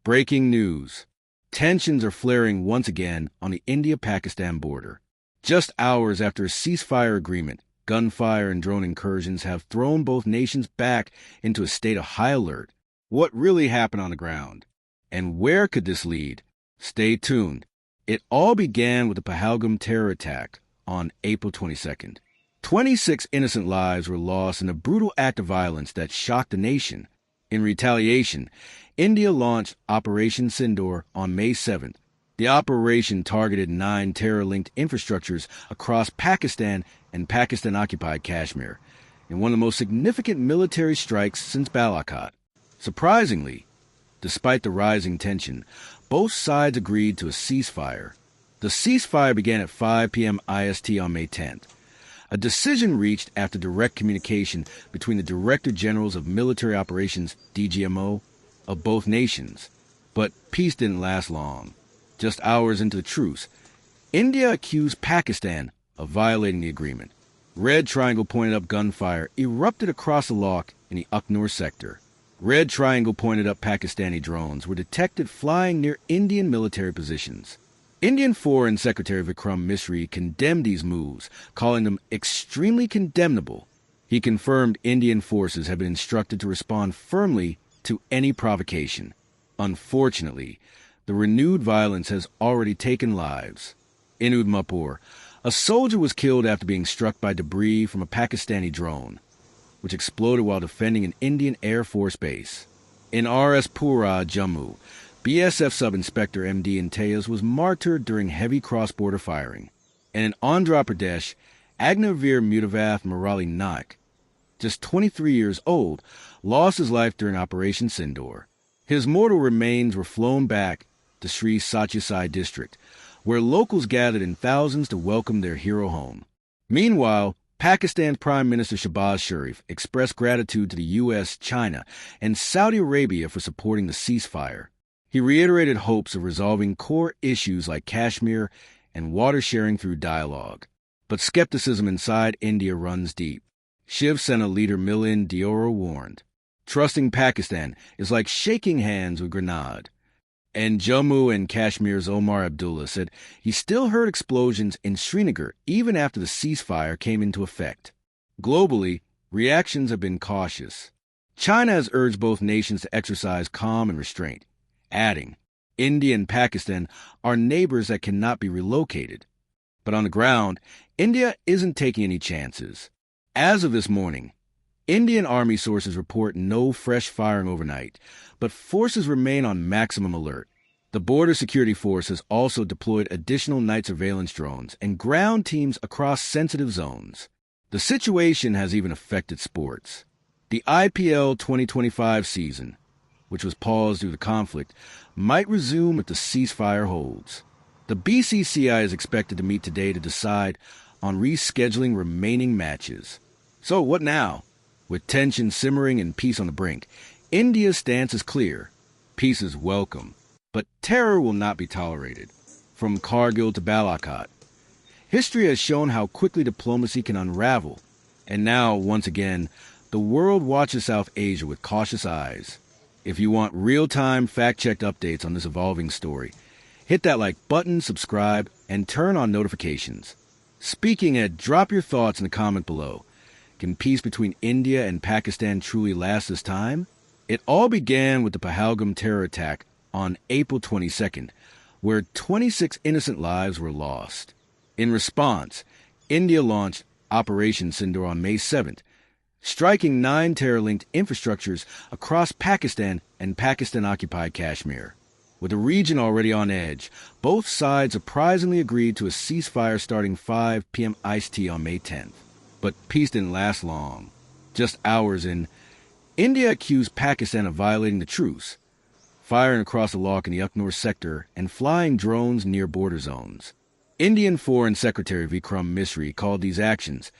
Breaking news. Tensions are flaring once again on the India-Pakistan border. Just hours after a ceasefire agreement, gunfire and drone incursions have thrown both nations back into a state of high alert. What really happened on the ground? And where could this lead? Stay tuned. It all began with the Pahalgam terror attack on April 22nd. 26 innocent lives were lost in a brutal act of violence that shocked the nation. In retaliation, India launched Operation Sindoor on May 7th. The operation targeted 9 terror-linked infrastructures across Pakistan and Pakistan-occupied Kashmir, in one of the most significant military strikes since Balakot. Surprisingly, despite the rising tension, both sides agreed to a ceasefire. The ceasefire began at 5 p.m. IST on May 10th. A decision reached after direct communication between the Director Generals of Military Operations, DGMO, of both nations. But peace didn't last long. Just hours into the truce, India accused Pakistan of violating the agreement. Red triangle pointed up gunfire erupted across the loch in the Ukhnur sector. Red triangle pointed up Pakistani drones were detected flying near Indian military positions. Indian Foreign Secretary Vikram Misri condemned these moves, calling them extremely condemnable. He confirmed Indian forces have been instructed to respond firmly to any provocation. Unfortunately, the renewed violence has already taken lives. In Udhampur, a soldier was killed after being struck by debris from a Pakistani drone, which exploded while defending an Indian Air Force base. In RS Pura, Jammu, BSF Sub-Inspector MD Imtiaz was martyred during heavy cross-border firing. And in Andhra Pradesh, Agnavir Mudavath Murali Naik, just 23 years old, lost his life during Operation Sindoor. His mortal remains were flown back to Sri Sathya Sai district, where locals gathered in thousands to welcome their hero home. Meanwhile, Pakistan Prime Minister Shehbaz Sharif expressed gratitude to the U.S., China, and Saudi Arabia for supporting the ceasefire. He reiterated hopes of resolving core issues like Kashmir and water sharing through dialogue. But skepticism inside India runs deep. Shiv Sena leader Milind Deora warned, "Trusting Pakistan is like shaking hands with Grenade." And Jammu and Kashmir's Omar Abdullah said he still heard explosions in Srinagar even after the ceasefire came into effect. Globally, reactions have been cautious. China has urged both nations to exercise calm and restraint, adding, India and Pakistan are neighbors that cannot be relocated. But on the ground, India isn't taking any chances. As of this morning, Indian Army sources report no fresh firing overnight, but forces remain on maximum alert. The Border Security Force has also deployed additional night surveillance drones and ground teams across sensitive zones. The situation has even affected sports. The IPL 2025 season, which was paused due to the conflict, might resume if the ceasefire holds. The BCCI is expected to meet today to decide on rescheduling remaining matches. So what now? With tension simmering and peace on the brink, India's stance is clear. Peace is welcome, but terror will not be tolerated. From Kargil to Balakot, history has shown how quickly diplomacy can unravel. And now, once again, the world watches South Asia with cautious eyes. If you want real-time, fact-checked updates on this evolving story, hit that like button, subscribe, and turn on notifications. Speaking at, drop your thoughts in the comment below. Can peace between India and Pakistan truly last this time? It all began with the Pahalgam terror attack on April 22nd, where 26 innocent lives were lost. In response, India launched Operation Sindoor on May 7th, striking 9 terror-linked infrastructures across Pakistan and Pakistan-occupied Kashmir. With the region already on edge, both sides surprisingly agreed to a ceasefire starting 5 p.m. IST on May 10th. But peace didn't last long. Just hours in, India accused Pakistan of violating the truce, firing across the loch in the Ukhnur sector and flying drones near border zones. Indian Foreign Secretary Vikram Misri called these actions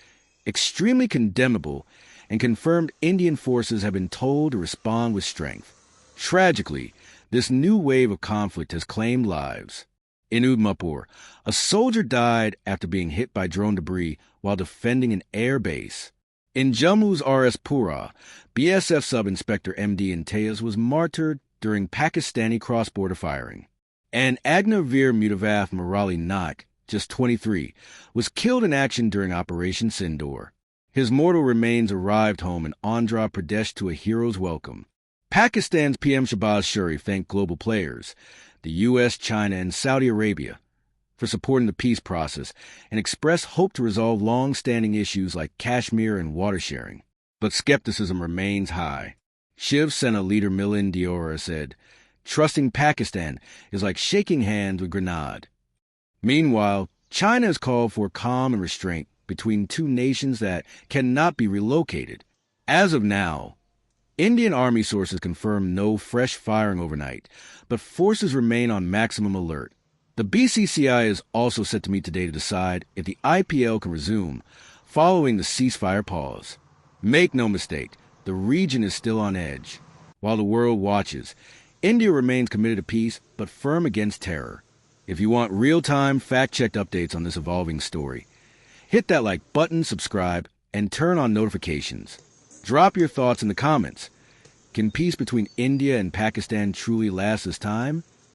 extremely condemnable and confirmed Indian forces have been told to respond with strength. Tragically, this new wave of conflict has claimed lives. In Udhampur, a soldier died after being hit by drone debris while defending an air base. In Jammu's RS Pura, BSF Sub-Inspector MD Imtiaz was martyred during Pakistani cross-border firing. And Agnavir Mudavath Murali Naik, just 23, was killed in action during Operation Sindoor. His mortal remains arrived home in Andhra Pradesh to a hero's welcome. Pakistan's PM Shehbaz Sharif thanked global players, the U.S., China, and Saudi Arabia, for supporting the peace process and expressed hope to resolve long-standing issues like Kashmir and water sharing. But skepticism remains high. Shiv Sena leader Milind Deora said, "Trusting Pakistan is like shaking hands with Grenade." Meanwhile, China has called for calm and restraint between two nations that cannot be relocated. As of now, Indian Army sources confirm no fresh firing overnight, but forces remain on maximum alert. The BCCI is also set to meet today to decide if the IPL can resume following the ceasefire pause. Make no mistake, the region is still on edge. While the world watches, India remains committed to peace but firm against terror. If you want real-time, fact-checked updates on this evolving story, hit that like button, subscribe, and turn on notifications. Drop your thoughts in the comments. Can peace between India and Pakistan truly last this time?